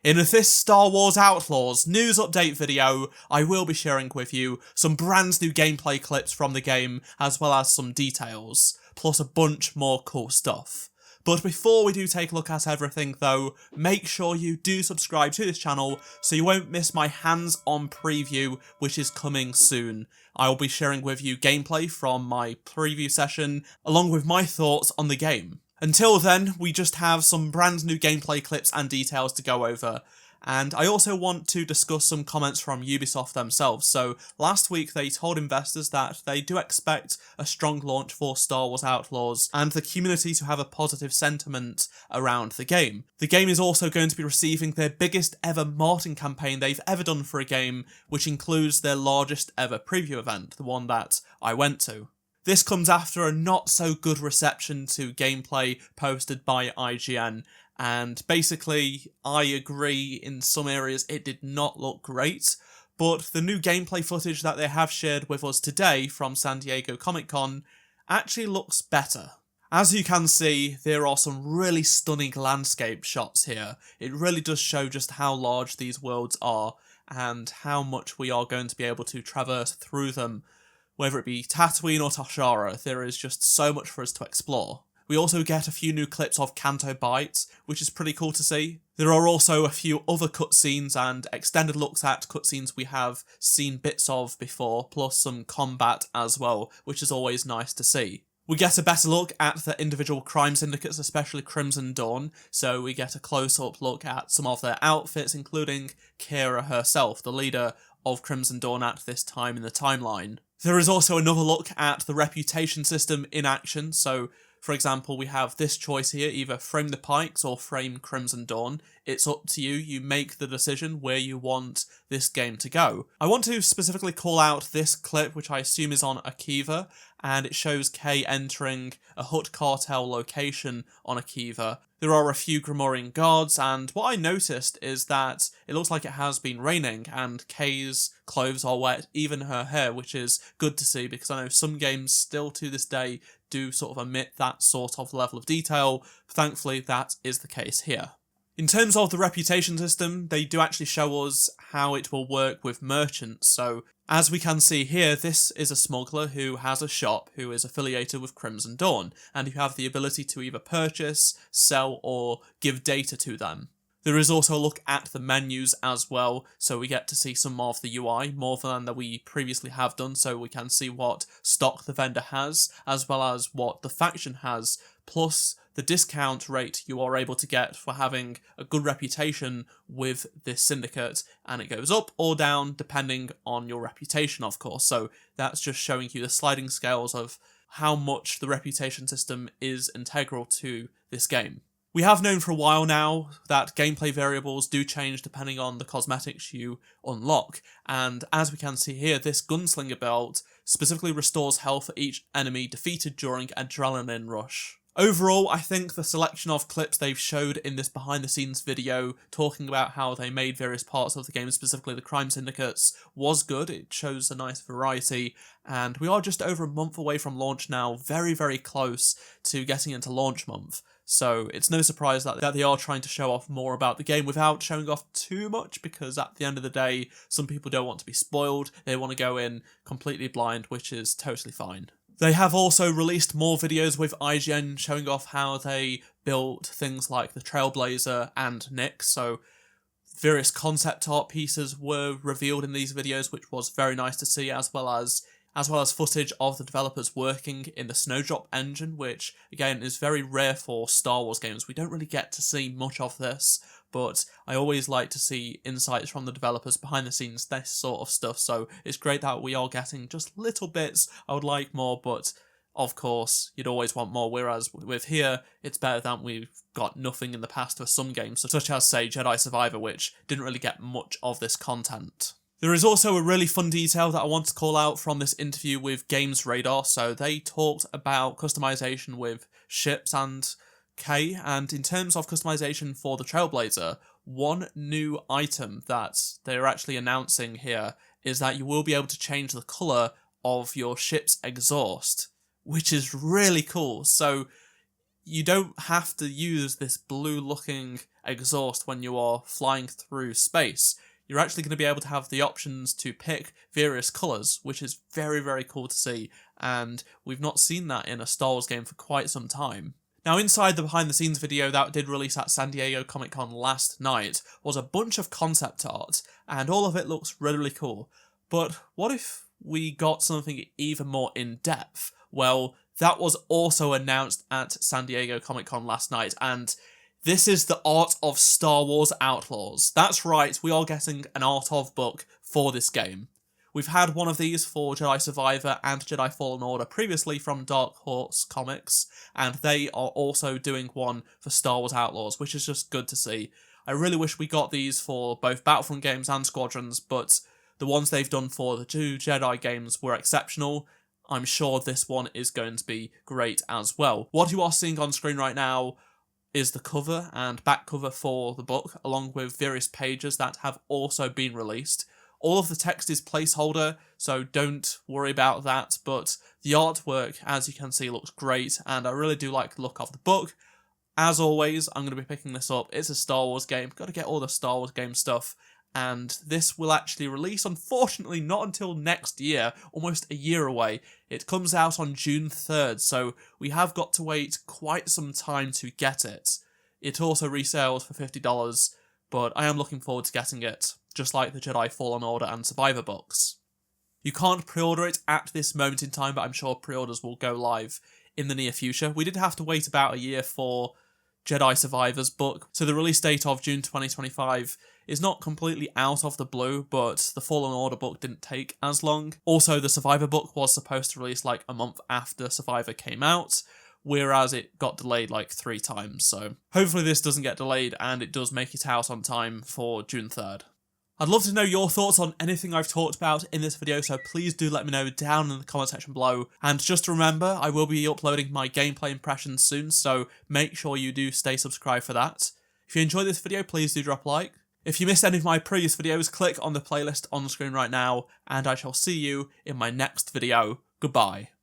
In this Star Wars Outlaws news update video, I will be sharing with you some brand new gameplay clips from the game, as well as some details, plus a bunch more cool stuff. But before we do take a look at everything though, make sure you do subscribe to this channel so you won't miss my hands-on preview, which is coming soon. I will be sharing with you gameplay from my preview session, along with my thoughts on the game. Until then, we just have some brand new gameplay clips and details to go over. And I also want to discuss some comments from Ubisoft themselves. So last week they told investors that they do expect a strong launch for Star Wars Outlaws and the community to have a positive sentiment around the game. The game is also going to be receiving their biggest ever marketing campaign they've ever done for a game, which includes their largest ever preview event, the one that I went to. This comes after a not so good reception to gameplay posted by IGN, and basically I agree in some areas it did not look great, but the new gameplay footage that they have shared with us today from San Diego Comic-Con actually looks better. As you can see, there are some really stunning landscape shots here. It really does show just how large these worlds are and how much we are going to be able to traverse through them. Whether it be Tatooine or Toshara, there is just so much for us to explore. We also get a few new clips of Canto Bight, which is pretty cool to see. There are also a few other cutscenes and extended looks at cutscenes we have seen bits of before, plus some combat as well, which is always nice to see. We get a better look at the individual crime syndicates, especially Crimson Dawn, so we get a close-up look at some of their outfits, including Kira herself, the leader of Crimson Dawn at this time in the timeline. There is also another look at the reputation system in action, so for example we have this choice here, either frame the Pikes or frame Crimson Dawn. It's up to you, you make the decision where you want this game to go. I want to specifically call out this clip, which I assume is on Akiva, and it shows Kay entering a Hutt cartel location on Akiva. There are a few Grimoirian guards, and what I noticed is that it looks like it has been raining, and Kay's clothes are wet, even her hair, which is good to see, because I know some games still to this day do sort of omit that sort of level of detail. Thankfully, that is the case here. In terms of the reputation system, they do actually show us how it will work with merchants. So, as we can see here, this is a smuggler who has a shop who is affiliated with Crimson Dawn, and you have the ability to either purchase, sell, or give data to them. There is also a look at the menus as well, so we get to see some of the UI, more than that we previously have done, so we can see what stock the vendor has, as well as what the faction has, plus the discount rate you are able to get for having a good reputation with this syndicate, and it goes up or down depending on your reputation, of course. So that's just showing you the sliding scales of how much the reputation system is integral to this game. We have known for a while now that gameplay variables do change depending on the cosmetics you unlock, and as we can see here, this gunslinger belt specifically restores health for each enemy defeated during Adrenaline Rush. Overall, I think the selection of clips they've showed in this behind-the-scenes video talking about how they made various parts of the game, specifically the crime syndicates, was good. It shows a nice variety, and we are just over a month away from launch now, very, very close to getting into launch month. So it's no surprise that they are trying to show off more about the game without showing off too much, because at the end of the day, some people don't want to be spoiled. They want to go in completely blind, which is totally fine. They have also released more videos with IGN showing off how they built things like the Trailblazer and Nyx, so various concept art pieces were revealed in these videos, which was very nice to see, as well as footage of the developers working in the Snowdrop engine, which again is very rare for Star Wars games. We don't really get to see much of this, but I always like to see insights from the developers behind the scenes, this sort of stuff, so it's great that we are getting just little bits. I would like more, but of course, you'd always want more, whereas with here, it's better that we've got nothing in the past with some games, such as, say, Jedi Survivor, which didn't really get much of this content. There is also a really fun detail that I want to call out from this interview with Games Radar. So they talked about customization with ships and K, and in terms of customization for the Trailblazer, one new item that they're actually announcing here is that you will be able to change the colour of your ship's exhaust, which is really cool. So you don't have to use this blue looking exhaust when you are flying through space. You're actually going to be able to have the options to pick various colours, which is very, very cool to see, and we've not seen that in a Star Wars game for quite some time. Now, inside the behind-the-scenes video that did release at San Diego Comic-Con last night was a bunch of concept art, and all of it looks really, really cool. But what if we got something even more in-depth? Well, that was also announced at San Diego Comic-Con last night, and this is the Art of Star Wars Outlaws. That's right, we are getting an Art of book for this game. We've had one of these for Jedi Survivor and Jedi Fallen Order previously from Dark Horse Comics, and they are also doing one for Star Wars Outlaws, which is just good to see. I really wish we got these for both Battlefront games and Squadrons, but the ones they've done for the 2 Jedi games were exceptional. I'm sure this one is going to be great as well. What you are seeing on screen right now is the cover and back cover for the book, along with various pages that have also been released. All of the text is placeholder, so don't worry about that, but the artwork, as you can see, looks great, and I really do like the look of the book. As always, I'm going to be picking this up. It's a Star Wars game, got to get all the Star Wars game stuff, and this will actually release, unfortunately, not until next year, almost a year away. It comes out on June 3rd, so we have got to wait quite some time to get it. It also resales for $50, but I am looking forward to getting it, just like the Jedi Fallen Order and Survivor books. You can't pre-order it at this moment in time, but I'm sure pre-orders will go live in the near future. We did have to wait about a year for Jedi Survivor's book, so the release date of June 2025 is not completely out of the blue, but the Fallen Order book didn't take as long. Also, the Survivor book was supposed to release like a month after Survivor came out, whereas it got delayed like 3 times, so hopefully this doesn't get delayed and it does make it out on time for June 3rd. I'd love to know your thoughts on anything I've talked about in this video, so please do let me know down in the comment section below. And just remember, I will be uploading my gameplay impressions soon, so make sure you do stay subscribed for that. If you enjoyed this video, please do drop a like. If you missed any of my previous videos, click on the playlist on the screen right now, and I shall see you in my next video. Goodbye.